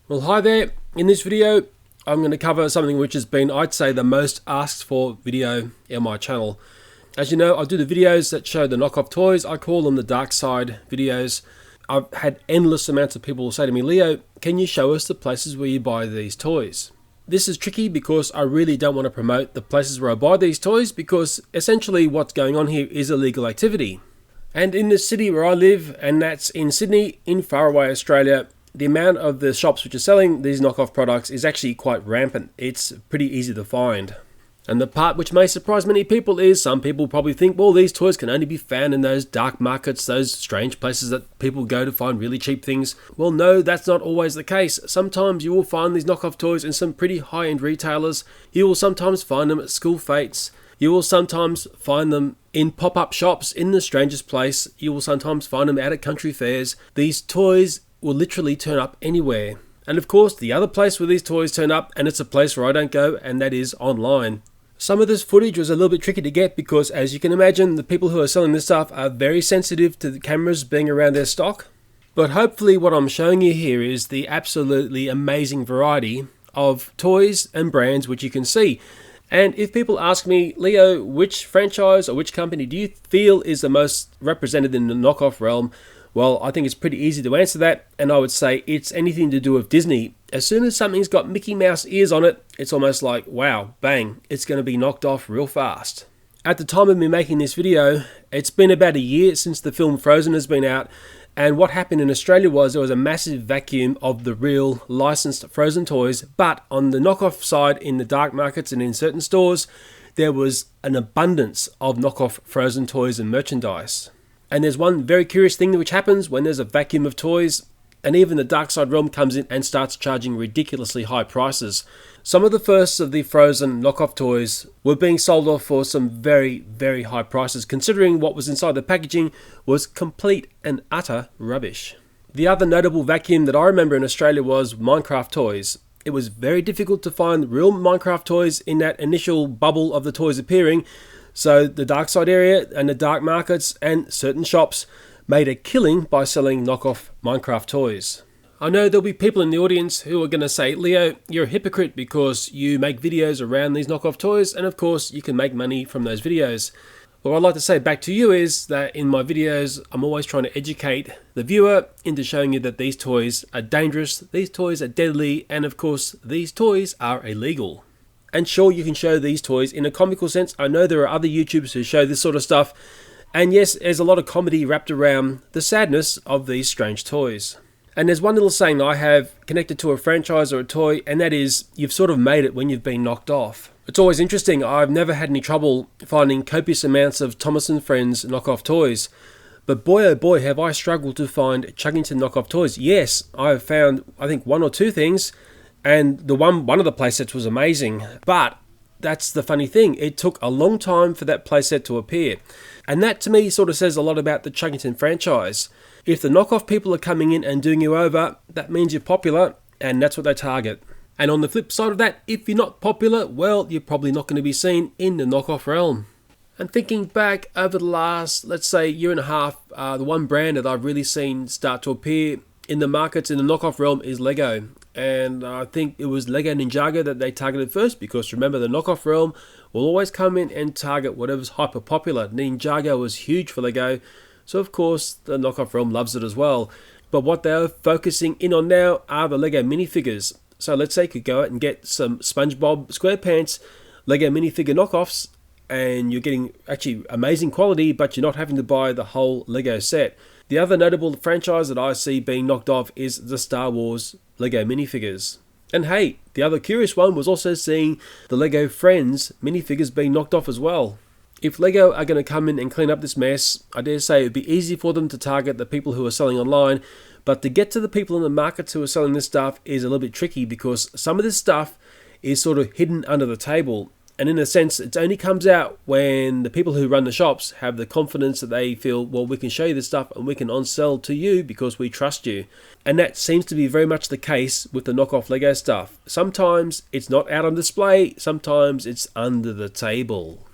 Well, hi there. In this video, I'm going to cover something which has been, I'd say, the most asked for video on my channel. As you know, I do the videos that show the knockoff toys. I call them the dark side videos. I've had endless amounts of people say to me, Leo, can you show us the places where you buy these toys? This is tricky because I really don't want to promote the places where I buy these toys because essentially what's going on here is illegal activity. And in the city where I live, and that's in Sydney, in faraway Australia, the amount of the shops which are selling these knockoff products is actually quite rampant. It's pretty easy to find. And the part which may surprise many people is some people probably think, well, these toys can only be found in those dark markets, those strange places that people go to find really cheap things. Well, no, that's not always the case. Sometimes you will find these knockoff toys in some pretty high-end retailers. You will sometimes find them at school fetes. You will sometimes find them in pop-up shops in the strangest place. You will sometimes find them out at country fairs. These toys will literally turn up anywhere. And of course, the other place where these toys turn up, and it's a place where I don't go, and that is online. Some of this footage was a little bit tricky to get because, as you can imagine, the people who are selling this stuff are very sensitive to the cameras being around their stock. But hopefully what I'm showing you here is the absolutely amazing variety of toys and brands which you can see. And if people ask me, Leo, which franchise or which company do you feel is the most represented in the knockoff realm? Well, I think it's pretty easy to answer that, and I would say it's anything to do with Disney. As soon as something's got Mickey Mouse ears on it, it's almost like, wow, bang, it's going to be knocked off real fast. At the time of me making this video, it's been about a year since the film Frozen has been out, and what happened in Australia was there was a massive vacuum of the real licensed Frozen toys, but on the knockoff side in the dark markets and in certain stores, there was an abundance of knockoff Frozen toys and merchandise. And there's one very curious thing which happens when there's a vacuum of toys, and even the dark side realm comes in and starts charging ridiculously high prices. Some of the first of the Frozen knockoff toys were being sold off for some very, very high prices, considering what was inside the packaging was complete and utter rubbish. The other notable vacuum that I remember in Australia was Minecraft toys. It was very difficult to find real Minecraft toys in that initial bubble of the toys appearing. So the dark side area and the dark markets and certain shops made a killing by selling knockoff Minecraft toys. I know there'll be people in the audience who are going to say, Leo, you're a hypocrite because you make videos around these knockoff toys, and of course you can make money from those videos. What I'd like to say back to you is that in my videos I'm always trying to educate the viewer into showing you that these toys are dangerous, these toys are deadly, and of course these toys are illegal. And sure, you can show these toys in a comical sense. I know there are other YouTubers who show this sort of stuff. And yes, there's a lot of comedy wrapped around the sadness of these strange toys. And there's one little saying that I have connected to a franchise or a toy, and that is, you've sort of made it when you've been knocked off. It's always interesting. I've never had any trouble finding copious amounts of Thomas & Friends knockoff toys. But boy oh boy, have I struggled to find Chuggington knockoff toys. Yes, I have found, I think, one or two things. And the one of the playsets was amazing, but that's the funny thing. It took a long time for that playset to appear. And that to me sort of says a lot about the Chuggington franchise. If the knockoff people are coming in and doing you over, that means you're popular, and that's what they target. And on the flip side of that, if you're not popular, well, you're probably not going to be seen in the knockoff realm. And thinking back over the last, let's say, year and a half, the one brand that I've really seen start to appear in the markets in the knockoff realm is Lego. And I think it was Lego Ninjago that they targeted first, because remember, the knockoff realm will always come in and target whatever's hyper popular. Ninjago was huge for Lego, so of course the knockoff realm loves it as well. But what they're focusing in on now are the Lego minifigures. So let's say you could go out and get some SpongeBob SquarePants Lego minifigure knockoffs, and you're getting actually amazing quality, but you're not having to buy the whole Lego set. The other notable franchise that I see being knocked off is the Star Wars Lego minifigures. And hey, the other curious one was also seeing the Lego Friends minifigures being knocked off as well. If Lego are going to come in and clean up this mess, I dare say it would be easy for them to target the people who are selling online, but to get to the people in the markets who are selling this stuff is a little bit tricky because some of this stuff is sort of hidden under the table. And in a sense, it only comes out when the people who run the shops have the confidence that they feel, well, we can show you this stuff and we can on-sell to you because we trust you. And that seems to be very much the case with the knockoff Lego stuff. Sometimes it's not out on display, sometimes it's under the table.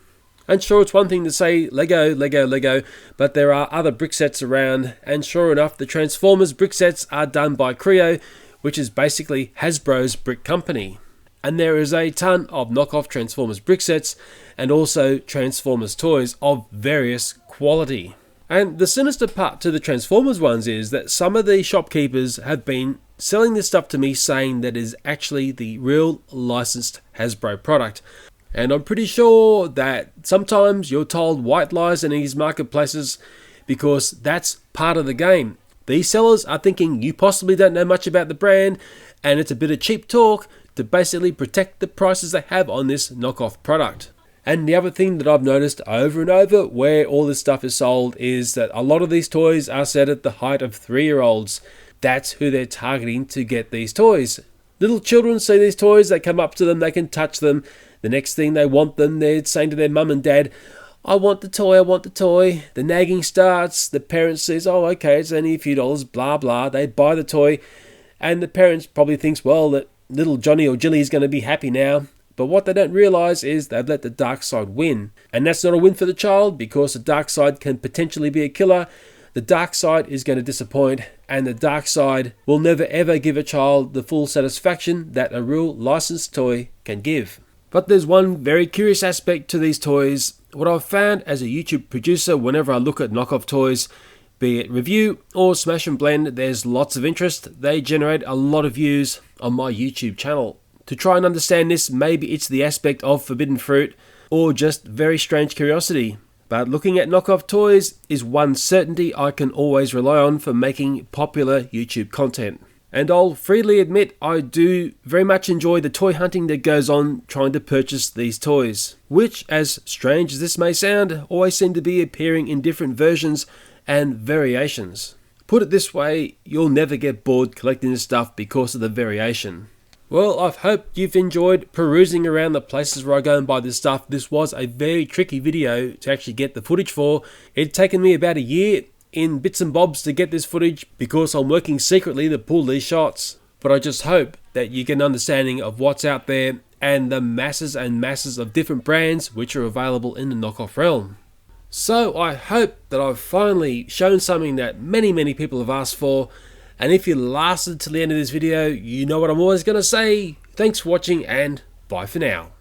And sure, it's one thing to say Lego, Lego, Lego, but there are other brick sets around, and sure enough, the Transformers brick sets are done by Creo, which is basically Hasbro's brick company. And there is a ton of knockoff Transformers brick sets and also Transformers toys of various quality. And the sinister part to the Transformers ones is that some of the shopkeepers have been selling this stuff to me saying that it is actually the real licensed Hasbro product. And I'm pretty sure that sometimes you're told white lies in these marketplaces because that's part of the game. These sellers are thinking you possibly don't know much about the brand and it's a bit of cheap talk to basically protect the prices they have on this knockoff product. And the other thing that I've noticed over and over where all this stuff is sold is that a lot of these toys are set at the height of 3-year-olds. That's who they're targeting to get these toys. Little children see these toys, they come up to them, they can touch them. The next thing they want them, they're saying to their mum and dad, I want the toy, I want the toy. The nagging starts, the parent says, oh okay, it's only a few dollars, blah blah. They buy the toy and the parents probably thinks, well, that little Johnny or Jilly is going to be happy now. But what they don't realise is they've let the dark side win. And that's not a win for the child because the dark side can potentially be a killer. The dark side is going to disappoint and the dark side will never ever give a child the full satisfaction that a real licensed toy can give. But there's one very curious aspect to these toys. What I've found as a YouTube producer whenever I look at knockoff toys, be it review or smash and blend, there's lots of interest. They generate a lot of views on my YouTube channel. To try and understand this, maybe it's the aspect of forbidden fruit or just very strange curiosity. But looking at knockoff toys is one certainty I can always rely on for making popular YouTube content. And I'll freely admit I do very much enjoy the toy hunting that goes on trying to purchase these toys, which, as strange as this may sound, always seem to be appearing in different versions and variations. Put it this way, you'll never get bored collecting this stuff because of the variation. Well, I hope you've enjoyed perusing around the places where I go and buy this stuff. This was a very tricky video to actually get the footage for. It'd taken me about a year in bits and bobs to get this footage because I'm working secretly to pull these shots. But I just hope that you get an understanding of what's out there and the masses and masses of different brands which are available in the knockoff realm. So I hope that I've finally shown something that many people have asked for. And if you lasted till the end of this video, you know what I'm always going to say. Thanks for watching and bye for now.